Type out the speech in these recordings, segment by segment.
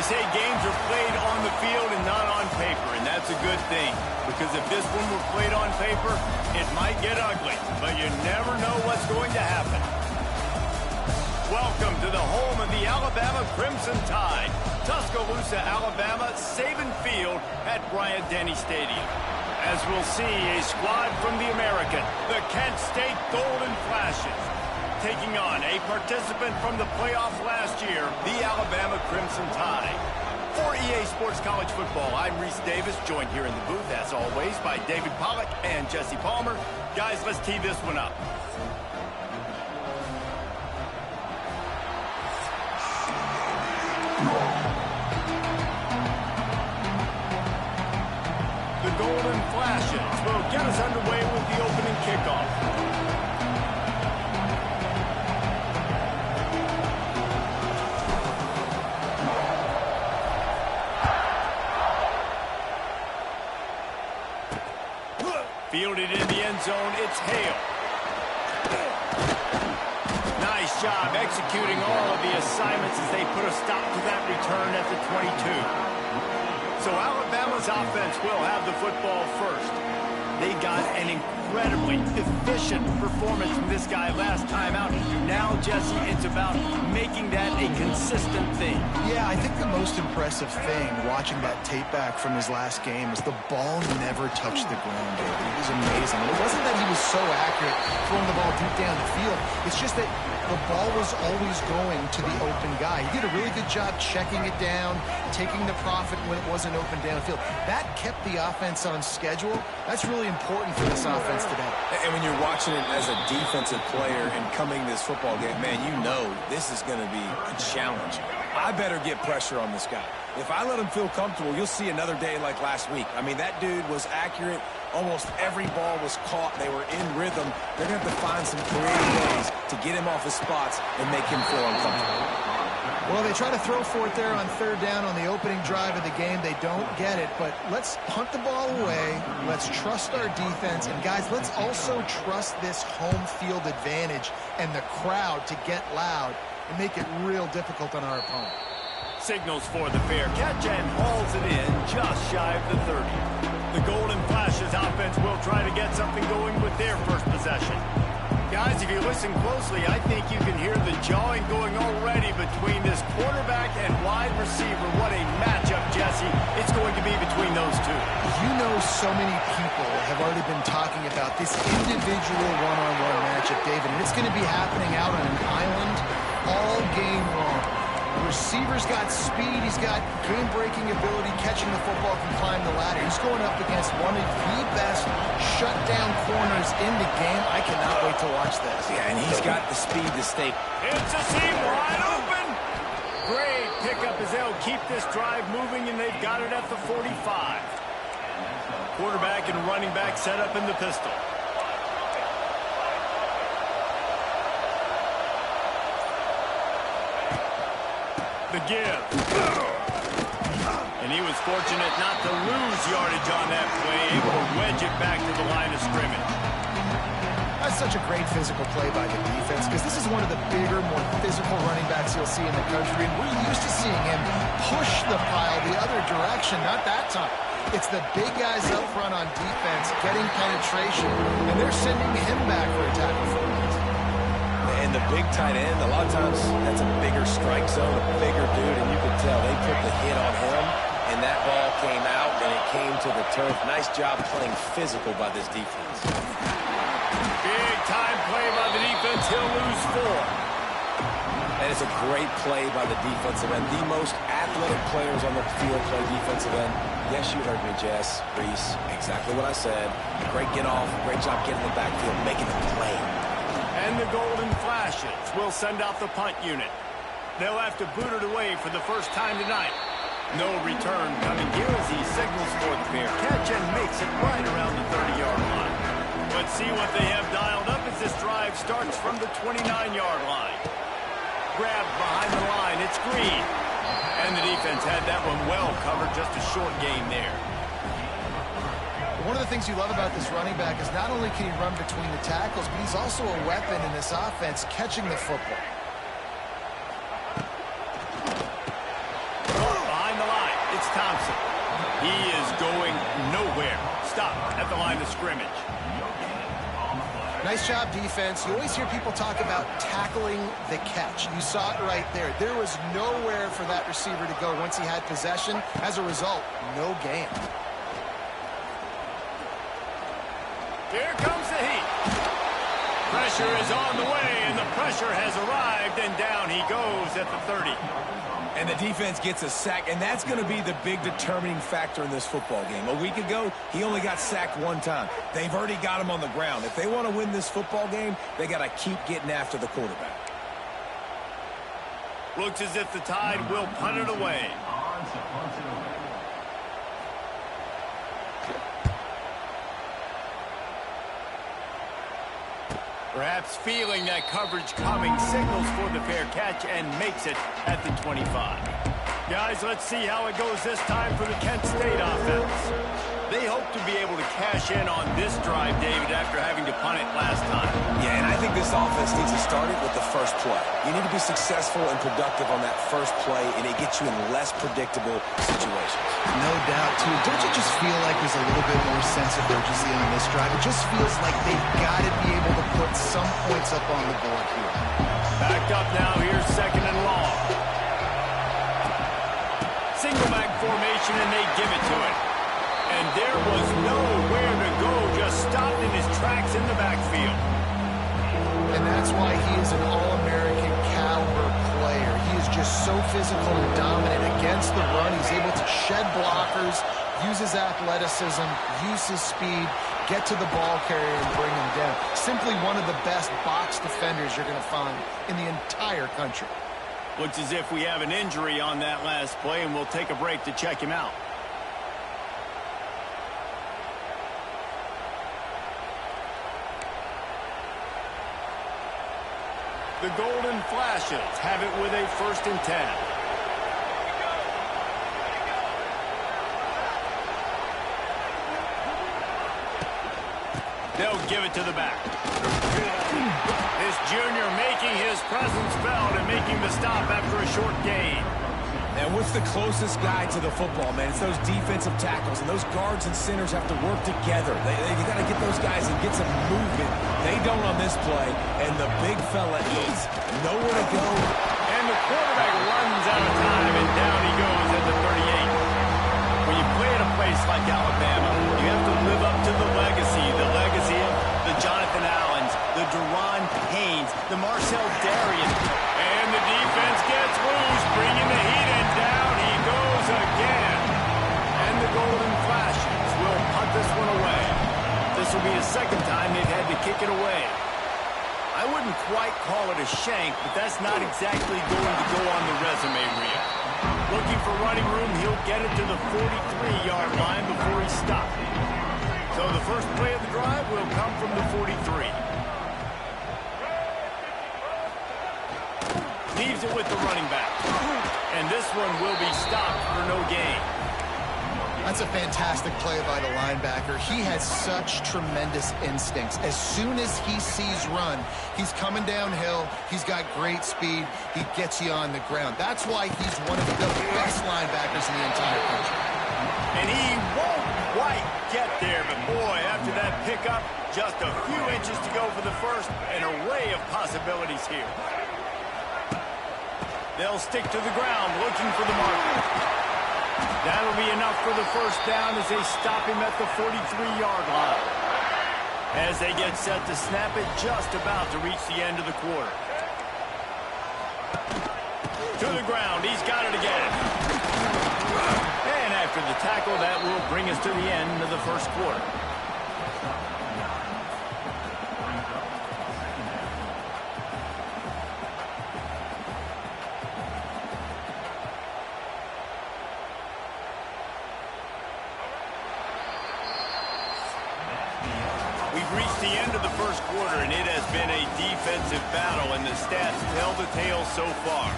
They say games are played on the field and not on paper, and that's a good thing. Because if this one were played on paper, it might get ugly, but you never know what's going to happen. Welcome to the home of the Alabama Crimson Tide. Tuscaloosa, Alabama, Saban Field at Bryant-Denny Stadium. As we'll see, a squad from the American, the Kent State Golden Flashes, taking on a participant from the playoff last year, the Alabama Crimson Tide. For EA Sports College Football, I'm Reese Davis, joined here in the booth, as always, by David Pollack and Jesse Palmer. Guys, let's tee this one up. The Golden Flashes will get us underway with the opening kickoff. Fielded in the end zone, it's Hale. Nice job executing all of the assignments as they put a stop to that return at the 22. So Alabama's offense will have the football first. They got an incredibly efficient performance from this guy last time out. Now, Jesse, it's about making that a consistent thing. Yeah, I think the most impressive thing watching that tape back from his last game is the ball never touched the ground, David. It was amazing. And it wasn't that he was so accurate throwing the ball deep down the field. It's just that the ball was always going to the open guy. He did a really good job checking it down, taking the profit when it wasn't open downfield. That kept the offense on schedule. That's really important for this offense today. And when you're watching it as a defensive player and coming this football game, man, you know this is going to be a challenge. I better get pressure on this guy. If I let him feel comfortable, you'll see another day like last week. I mean, that dude was accurate. Almost every ball was caught. They were in rhythm. They're going to have to find some creative ways to get him off his spots and make him feel uncomfortable. Well, they try to throw for it there on third down on the opening drive of the game. They don't get it, but let's punt the ball away. Let's trust our defense. And, guys, let's also trust this home field advantage and the crowd to get loud and make it real difficult on our opponent. Signals for the fair catch and hauls it in just shy of the 30. The Golden Flashes offense will try to get something going with their first possession. Guys, if you listen closely, I think you can hear the jawing going already between this quarterback and wide receiver. What a matchup, Jesse, it's going to be between those two. You know, so many people have already been talking about this individual one-on-one matchup, David, and it's going to be happening out on an island all game long. The receiver's got speed, he's got game-breaking ability, catching the football, can climb the ladder. He's going up against one of the best shutdown corners in the game. I cannot wait to watch this. Yeah, and he's got the speed to stay. It's a seam wide open. Great pickup as they'll keep this drive moving, and they've got it at the 45. Quarterback and running back set up in the pistol. The give. And he was fortunate not to lose yardage on that play, able to wedge it back to the line of scrimmage. That's such a great physical play by the defense because this is one of the bigger, more physical running backs you'll see in the country, and we're used to seeing him push the pile the other direction. Not that time. It's the big guys up front on defense getting penetration, and they're sending him back for a tackle for a loss. And the big tight end, a lot of times that's a bigger strike zone, a bigger dude, and you can tell they put the hit on him, and that ball came out, and it came to the turf. Nice job playing physical by this defense. Big time play by the defense. He'll lose 4. And it's a great play by the defensive end. The most athletic players on the field play defensive end. Yes, you heard me, Jess, Reese, exactly what I said. Great get off, great job getting the backfield, making the play. And the Golden Flashes will send out the punt unit. They'll have to boot it away for the first time tonight. No return coming here as he signals for the fair catch and makes it right around the 30-yard line. Let's see what they have dialed up as this drive starts from the 29-yard line. Grabbed behind the line, it's Green. And the defense had that one well covered, just a short game there. One of the things you love about this running back is not only can he run between the tackles, but he's also a weapon in this offense catching the football. He is going nowhere. Stop at the line of scrimmage. Nice job, defense. You always hear people talk about tackling the catch. You saw it right there. There was nowhere for that receiver to go once he had possession. As a result, no gain. Here comes the heat. Pressure is on the way, and the pressure has arrived, and down he goes at the 30. And the defense gets a sack, and that's going to be the big determining factor in this football game. A week ago, he only got sacked one time. They've already got him on the ground. If they want to win this football game, they got to keep getting after the quarterback. Looks as if the Tide will punt it away. Perhaps feeling that coverage coming, signals for the fair catch and makes it at the 25. Guys, let's see how it goes this time for the Kent State offense. They hope to be able to cash in on this drive, David, after having to punt it last time. Yeah, and I think this offense needs to start it with the first play. You need to be successful and productive on that first play, and it gets you in less predictable situations. No doubt, too. Don't you just feel like there's a little bit more sense of urgency on this drive? It just feels like they've got to be able to put some points up on the board here. Backed up now, here's second and long. Single back formation, and they give it to it. And there was nowhere to go, just stopped in his tracks in the backfield. And that's why he is an All-American caliber player. He is just so physical and dominant against the run. He's able to shed blockers, use his athleticism, use his speed, get to the ball carrier and bring him down. Simply one of the best box defenders you're going to find in the entire country. Looks as if we have an injury on that last play, and we'll take a break to check him out. The Golden Flashes have it with a 1st and 10. They'll give it to the back. This junior making his presence felt and making the stop after a short gain. And what's the closest guy to the football, man? It's those defensive tackles, and those guards and centers have to work together. You got to get those guys and get some movement. They don't on this play, and the big fella is nowhere to go. And the quarterback runs out of time, and down he goes at the 38. When you play at a place like Alabama, you have to live up to the legacy of the Jonathan Allens, the Deron Haynes, the Marcel Darian. And the defense gets loose, bringing the heat, and down he goes again. And the Golden Flashes will punt this one away. This will be the second time they've had to kick it away. I wouldn't quite call it a shank, but that's not exactly going to go on the resume reel. Looking for running room, he'll get it to the 43-yard line before he stopped. So the first play of the drive will come from the 43. Leaves it with the running back. And this one will be stopped for no gain. That's a fantastic play by the linebacker. He has such tremendous instincts. As soon as he sees run, he's coming downhill. He's got great speed. He gets you on the ground. That's why he's one of the best linebackers in the entire country. And he won't quite get there, but boy, after that pickup, just a few inches to go for the first. An array of possibilities here. They'll stick to the ground looking for the marker. That'll be enough for the first down as they stop him at the 43-yard line. As they get set to snap it, just about to reach the end of the quarter. To the ground, he's got it again. And after the tackle, that will bring us to the end of the first quarter. We've reached the end of the first quarter, and it has been a defensive battle, and the stats tell the tale so far.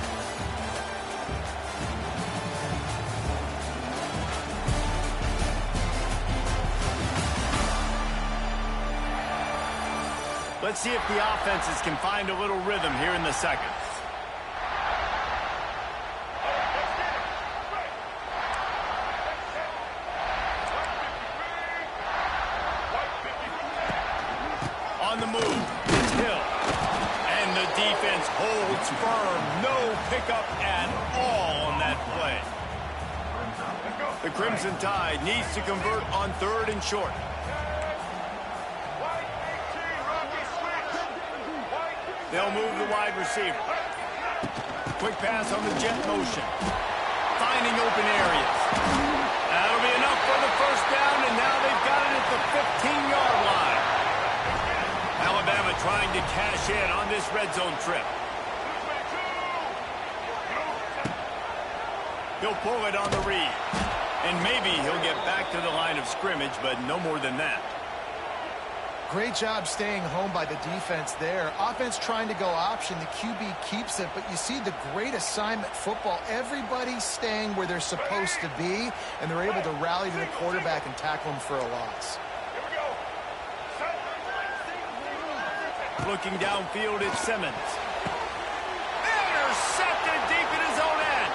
Let's see if the offenses can find a little rhythm here in the second. the move. It's Hill. And the defense holds firm. No pickup at all on that play. The Crimson Tide needs to convert on 3rd and short. They'll move the wide receiver. Quick pass on the jet motion. Finding open areas. That'll be enough for the first down, and now they've got it at the 15-yard line. Alabama trying to cash in on this red zone trip. He'll pull it on the read. And maybe he'll get back to the line of scrimmage, but no more than that. Great job staying home by the defense there. Offense trying to go option. The QB keeps it, but you see the great assignment football. Everybody's staying where they're supposed to be, and they're able to rally to the quarterback and tackle him for a loss. Looking downfield, it's Simmons. Intercepted deep in his own end.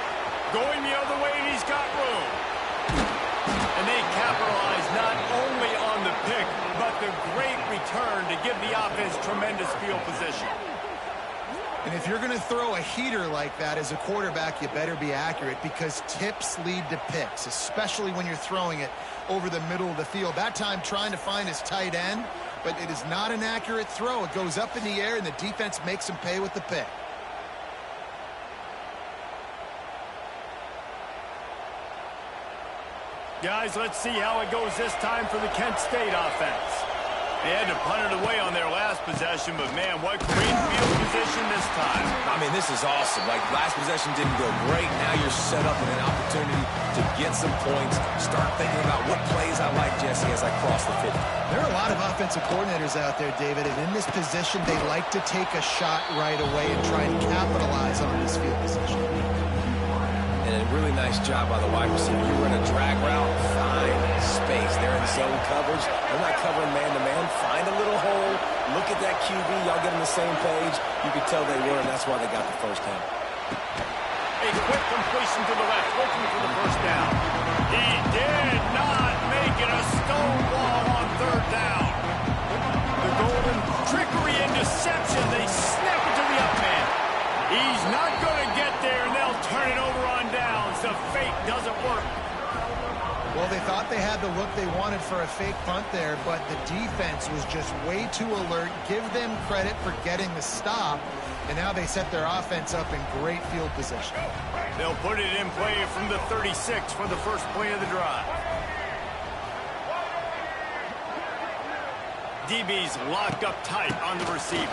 Going the other way, and he's got room. And they capitalize not only on the pick, but the great return to give the offense tremendous field position. And if you're going to throw a heater like that as a quarterback, you better be accurate, because tips lead to picks, especially when you're throwing it over the middle of the field. That time trying to find his tight end, but it is not an accurate throw. It goes up in the air, and the defense makes him pay with the pick. Guys, let's see how it goes this time for the Kent State offense. They had to punt it away on their last possession, but man, what great field position this time. I mean, this is awesome. Like, last possession didn't go great. Now you're set up with an opportunity to get some points. Start thinking about what plays I like, Jesse, as I cross the 50. There are a lot of offensive coordinators out there, David, and in this position, they like to take a shot right away and try and capitalize on this field position. And a really nice job by the wide receiver. You run a drag route, find space. They're in zone coverage. They're not covering man-to-man. Find a little hole. Look at that QB. Y'all get on the same page. You could tell they were, and that's why they got the first down. A quick completion to the left, looking for the first down. He did not make it a stonewall on 3rd down. The golden trickery and deception. They snap it to the up man. He's not going to get there, and they'll turn it over on downs. The fake doesn't work. Well, they thought they had the look they wanted for a fake punt there, but the defense was just way too alert. Give them credit for getting the stop, and now they set their offense up in great field position. They'll put it in play from the 36 for the first play of the drive. DB's locked up tight on the receivers.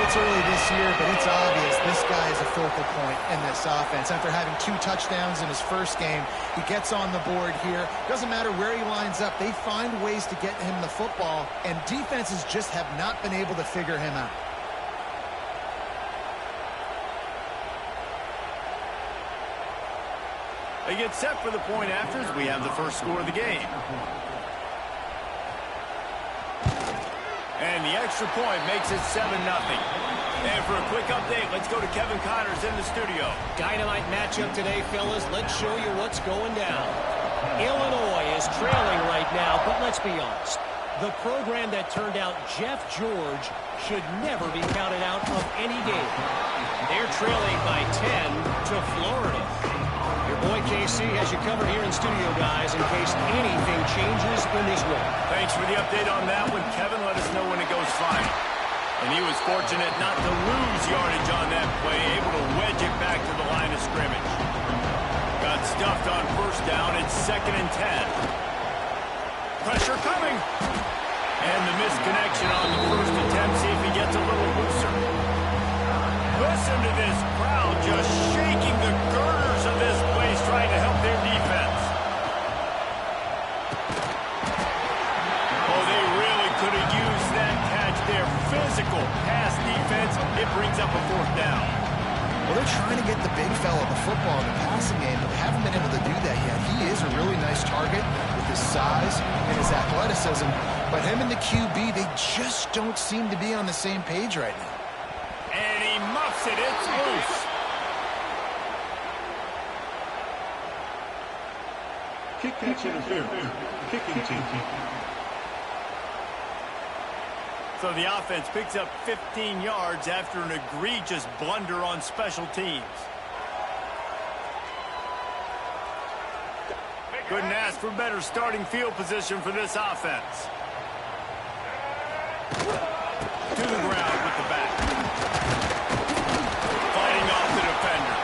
It's early this year, but it's obvious this guy is a focal point in this offense. After having 2 touchdowns in his first game, he gets on the board here. Doesn't matter where he lines up. They find ways to get him the football, and defenses just have not been able to figure him out. They get set for the point afters. We have the first score of the game. And the extra point makes it 7-0. And for a quick update, let's go to Kevin Connors in the studio. Dynamite matchup today, fellas. Let's show you what's going down. Illinois is trailing right now, but let's be honest. The program that turned out Jeff George should never be counted out of any game. They're trailing by 10 to Florida. Your boy KC has you covered here in studio, guys, in case anything changes in this one. Thanks for the update on that one. Kevin let us know when it goes fine. And he was fortunate not to lose yardage on that play, able to wedge it back to the line of scrimmage. Got stuffed on first down. It's 2nd and 10. Pressure coming. And the misconnection on the first attempt. See if he gets a little looser. Listen to this crowd just shaking the girders of this place, trying to help their defense. Oh, they really could have used that catch there. Physical pass defense. It brings up a 4th down. Well, they're trying to get the big fella the football in the passing game, but they haven't been able to do that yet. He is a really nice target with his size and his athleticism, but him and the QB, they just don't seem to be on the same page right now. And he muffs it. It's loose. Kick catch interference. Kicking team. So the offense picks up 15 yards after an egregious blunder on special teams. Couldn't ask for better starting field position for this offense. To the ground with the back. Fighting off the defender.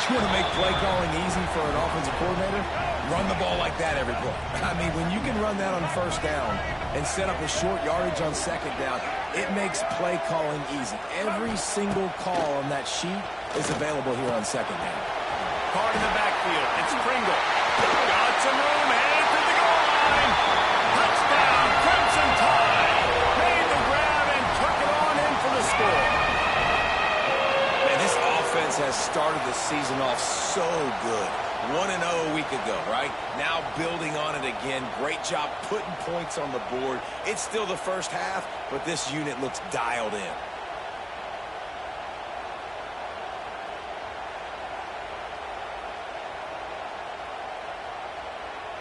You want to make play calling easy for an offensive coordinator? Run the ball like that every play. I mean, when you can run that on first down and set up a short yardage on second down, it makes play calling easy. Every single call on that sheet is available here on second down. Card in the backfield. It's Pringle. Got some room, headed to the goal line. Touchdown, Crimson Tide. Made the grab and took it on in for the score. Man, this offense has started the season off so good. 1-0 a week ago, right? Now building on it again. Great job putting points on the board. It's still the first half, but this unit looks dialed in.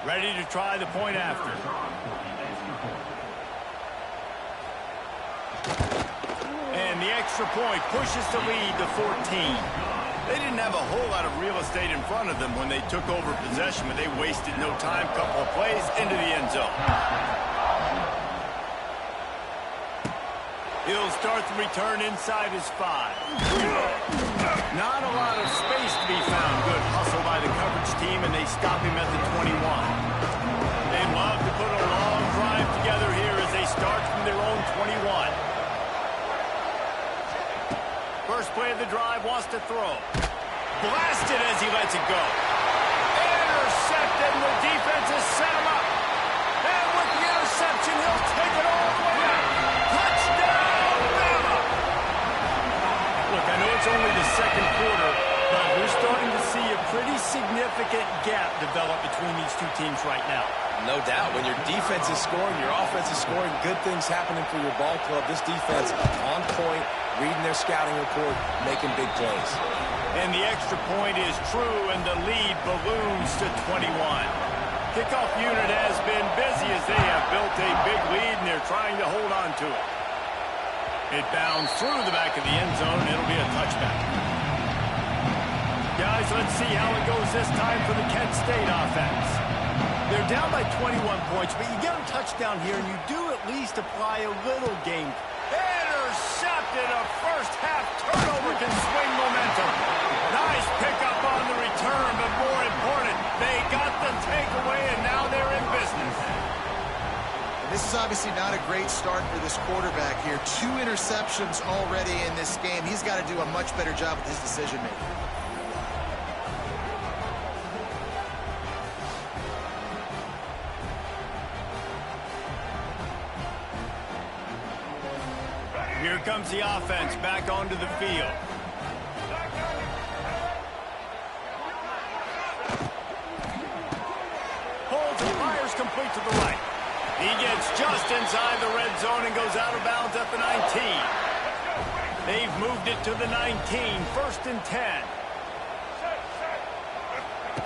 Ready to try the point after. And the extra point pushes the lead to 14. They didn't have a whole lot of real estate in front of them when they took over possession, but they wasted no time. Couple of plays into the end zone. He'll start the return inside his 5. Not a lot of space to be found. Good hustle by the coverage team, and they stop him at the 21. They love to put a long drive together here as they start from their own 21. First play of the drive, wants to throw. Blasted as he lets it go. Intercepted, and the defense has set him up. And with the interception, he'll take it all the way out. Touchdown, Bama! Look, I know it's only the second quarter, but we're starting to see a pretty significant gap develop between these two teams right now. No doubt. When your defense is scoring, your offense is scoring, good things happening for your ball club. This defense on point, reading their scouting report, making big plays. And the extra point is true, and the lead balloons to 21. Kickoff unit has been busy as they have built a big lead, and they're trying to hold on to it. It bounds through the back of the end zone, and it'll be a touchback. Guys, let's see how it goes this time for the Kent State offense. They're down by 21 points, but you get a touchdown here, and you do at least apply a little game. Intercepted, a first-half turnover can swing momentum. Nice pickup on the return, but more important, they got the takeaway, and now they're in business. And this is obviously not a great start for this quarterback here. 2 interceptions already in this game. He's got to do a much better job with his decision-making. Here comes the offense back onto the field. Holds and fires complete to the right. He gets just inside the red zone and goes out of bounds at the 19. They've moved it to the 19, 1st and 10.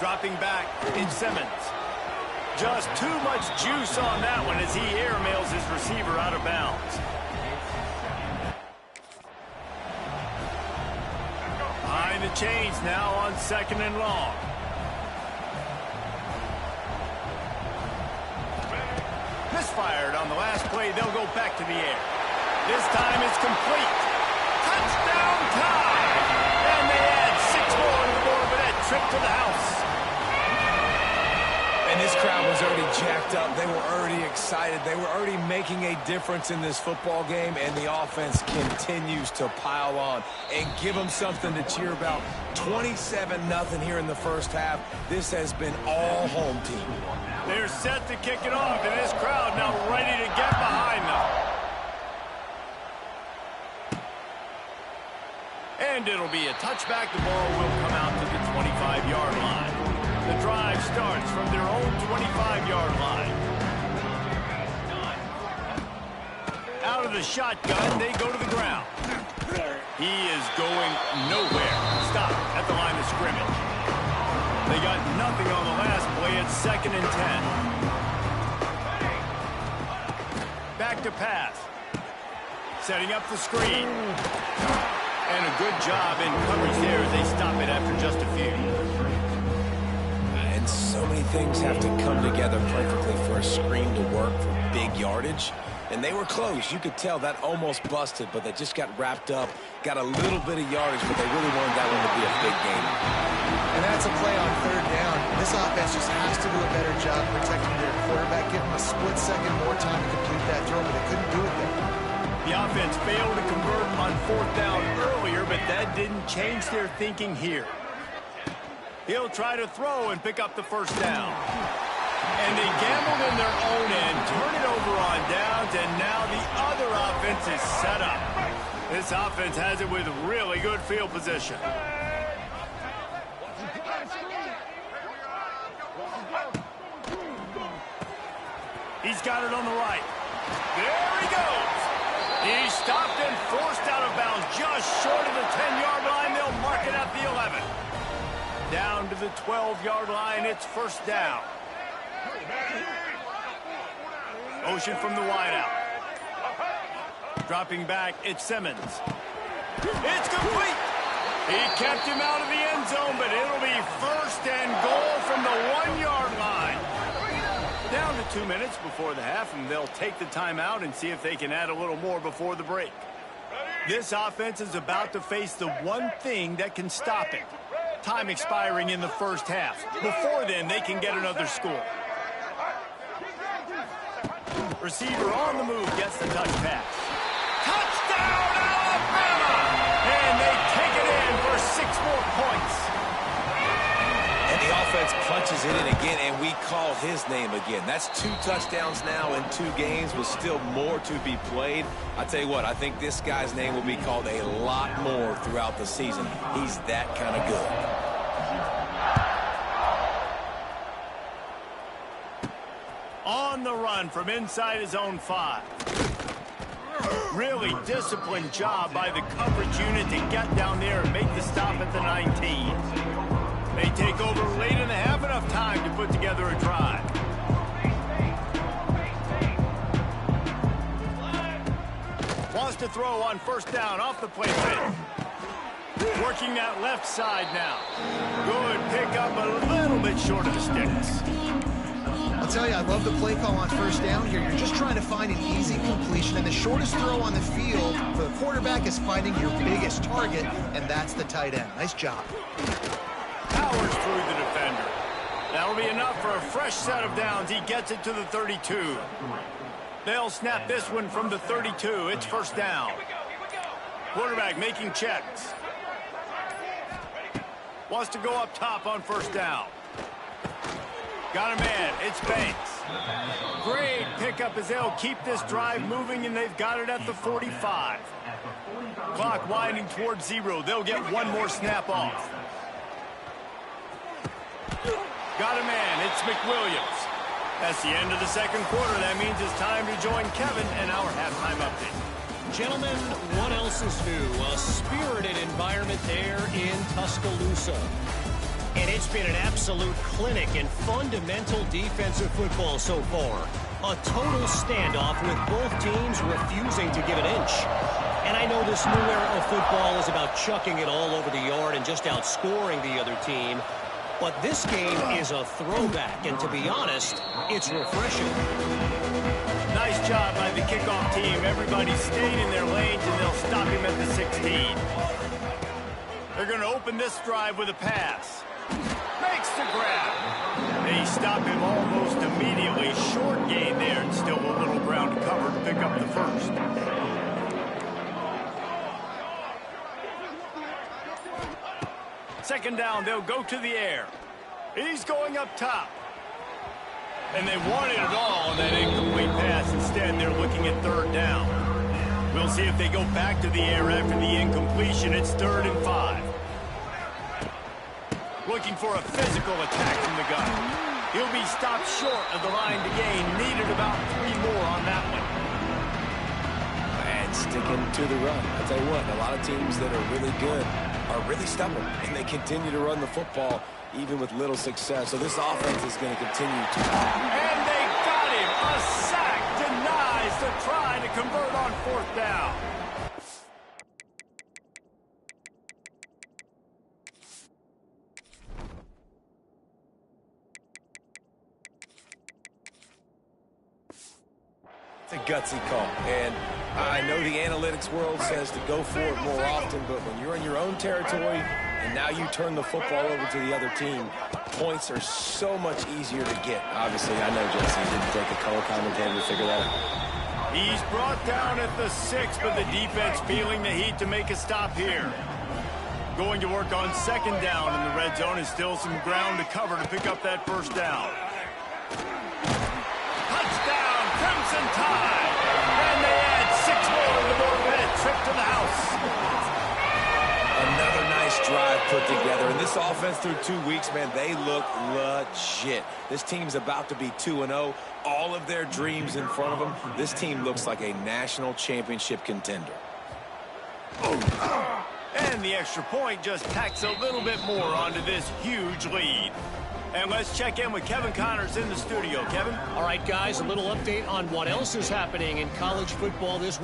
Dropping back in Simmons. Just too much juice on that one as he airmails his receiver out of bounds. Behind the chains now on 2nd and long. Misfired on the last play. They'll go back to the air. This time it's complete. Touchdown time! And they add 6 more to the board with that trip to the house. And this crowd was already jacked up. They were already excited. They were already making a difference in this football game, and the offense continues to pile on and give them something to cheer about. 27-0 here in the first half. This has been all home team. They're set to kick it off, and this crowd now ready to get behind them. And it'll be a touchback. The ball will come out to the 25-yard line. The drive starts from their own 25-yard the shotgun. They go to the ground. He is going nowhere. Stop at the line of scrimmage. They got nothing on the last play. It's 2nd and 10. Back to pass. Setting up the screen. And a good job in coverage there as they stop it after just a few. And so many things have to come together perfectly for a screen to work for big yardage. And they were close. You could tell that almost busted, but they just got wrapped up, got a little bit of yardage, but they really wanted that one to be a big game. And that's a play on 3rd down. This offense just has to do a better job protecting their quarterback, give them a split second more time to complete that throw, but they couldn't do it there. The offense failed to convert on 4th down earlier, but that didn't change their thinking here. He'll try to throw and pick up the 1st down. And they gambled in their own end, turn it over on downs, and now the other offense is set up. This offense has it with really good field position. He's got it on the right. There he goes. He's stopped and forced out of bounds just short of the 10-yard line. They'll mark it at the 11. Down to the 12-yard line. It's 1st down. Motion from the wideout. Dropping back, it's Simmons. It's complete. He kept him out of the end zone, but it'll be 1st and goal from the 1-yard line. Down to 2 minutes before the half, and they'll take the timeout and see if they can add a little more before the break. This offense is about to face the one thing that can stop it. Time expiring in the 1st half. Before then, they can get another score. Receiver on the move gets the touch pass. Touchdown, Alabama! And they take it in for 6 more points. And the offense punches it in again, and we call his name again. That's 2 touchdowns now in 2 games with still more to be played. I tell you what, I think this guy's name will be called a lot more throughout the season. He's that kind of good. On the run from inside his own 5. Really disciplined job by the coverage unit to get down there and make the stop at the 19. They take over late in the half, enough time to put together a drive. Wants to throw on 1st down off the play fake. Working that left side now. Good pickup, a little bit short of the sticks. I'll tell you, I love the play call on 1st down here. You're just trying to find an easy completion, and the shortest throw on the field for the quarterback is finding your biggest target, and that's the tight end. Nice job. Powers through the defender. That'll be enough for a fresh set of downs. He gets it to the 32. They'll snap this one from the 32. It's 1st down. Quarterback making checks. Wants to go up top on 1st down. Got a man. It's Banks. Great pickup as they'll keep this drive moving, and they've got it at the 45. Clock winding towards 0. They'll get one more snap off. Got a man. It's McWilliams. That's the end of the 2nd quarter. That means it's time to join Kevin and our halftime update. Gentlemen, what else is new? A spirited environment there in Tuscaloosa. And it's been an absolute clinic in fundamental defensive football so far. A total standoff with both teams refusing to give an inch. And I know this new era of football is about chucking it all over the yard and just outscoring the other team. But this game is a throwback, and to be honest, it's refreshing. Nice job by the kickoff team. Everybody stayed in their lanes, and they'll stop him at the 16. They're going to open this drive with a pass. Makes the grab. They stop him almost immediately. Short gain there, and still a little ground to cover to pick up the 1st. Second down, they'll go to the air. He's going up top. And they wanted it all on that incomplete pass. Instead, they're looking at 3rd down. We'll see if they go back to the air after the incompletion. It's 3rd and 5. Looking for a physical attack from the gun. He'll be stopped short of the line to gain. Needed about 3 more on that one. sticking to the run. I'll tell you what, a lot of teams that are really good are really stubborn, and they continue to run the football even with little success. So this offense is going to continue to... And they got him. A sack denies the try to convert on 4th down. It's a gutsy call, and I know the analytics world says to go for it more often, but when you're in your own territory and now you turn the football over to the other team, points are so much easier to get. Obviously, I know, Jesse, it didn't take a color commentator to figure that out. He's brought down at the 6, but the defense feeling the heat to make a stop here. Going to work on 2nd down in the red zone, and still some ground to cover to pick up that 1st down. Touchdown, Crimson Tide! And they add 6 more to the board with a trip to the house. Another nice drive put together. And this offense through 2 weeks, man, they look legit. This team's about to be 2-0. All of their dreams in front of them. This team looks like a national championship contender. And the extra point just tacks a little bit more onto this huge lead. And let's check in with Kevin Connors in the studio. Kevin? All right, guys, a little update on what else is happening in college football this week.